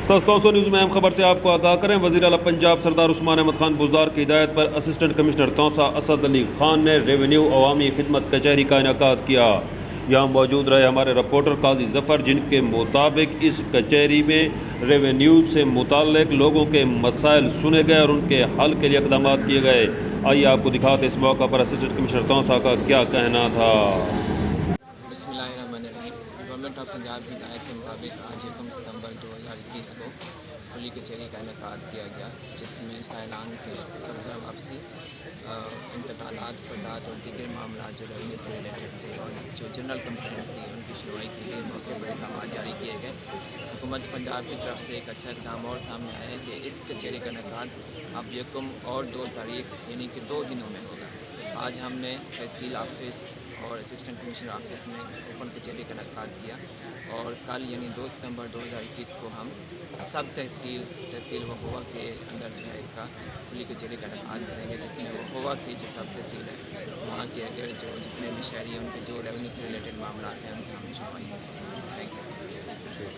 توسو news میں اہم خبر سے آپ کو آگاہ کریں۔ وزیر اعلیٰ پنجاب سردار عثمان احمد خان بزدار کی ہدایت پر اسسٹنٹ کمشنر توسا اسد علی خان نے ریونیو عوامی خدمت کچہری کا انعقاد کیا۔ یہاں موجود رہے ہمارے رپورٹر قاضی ظفر، جن کے مطابق اس کچہری میں ریونیو سے متعلق لوگوں کے مسائل سنے گئے اور ان کے حل کے لیے اقدامات کیے گئے۔ آئیے آپ کو دکھاتے اس موقع پر اسسٹنٹ کمشنر توسا کا کیا کہنا تھا۔ بسم اللہ الرحمن الرحیم۔ گورنمنٹ آف پنجاب کی ہدایت کے مطابق آج 1 ستمبر 2021 کو کھلی کچہری کا انعقاد کیا گیا، جس میں سائلان کے قبضہ واپسی، انتقالات، فردات اور دیگر معاملات جو ریونیو سے ریلیٹڈ تھے اور جو جنرل کمپلینٹس تھی ان کی سنوائی کی گئی۔ موقع پر اقدامات جاری کیے گئے۔ حکومت پنجاب کی طرف سے ایک اچھا اقدام اور سامنے آیا ہے کہ اس کچہری کا انعقاد اب 1 اور 2 تاریخ یعنی کہ 2 دنوں میں ہوگا۔ آج ہم نے تحصیل آفس اور اسسٹنٹ کمشنر آفس میں اوپن کچہری کا انعقاد کیا، اور کل یعنی 2 ستمبر 2021 کو ہم سب تحصیل وہوا کے اندر جو ہے اس کا کھلی کچہری کا انعقاد کریں گے، جس میں وہوا کی جو سب تحصیل ہے وہاں کے اگر جو جتنے بھی شہری ہیں ان کے جو ریونیو سے ریلیٹڈ معاملات ہیں ان کی ہم سنوائی کریں گے۔ Thank you.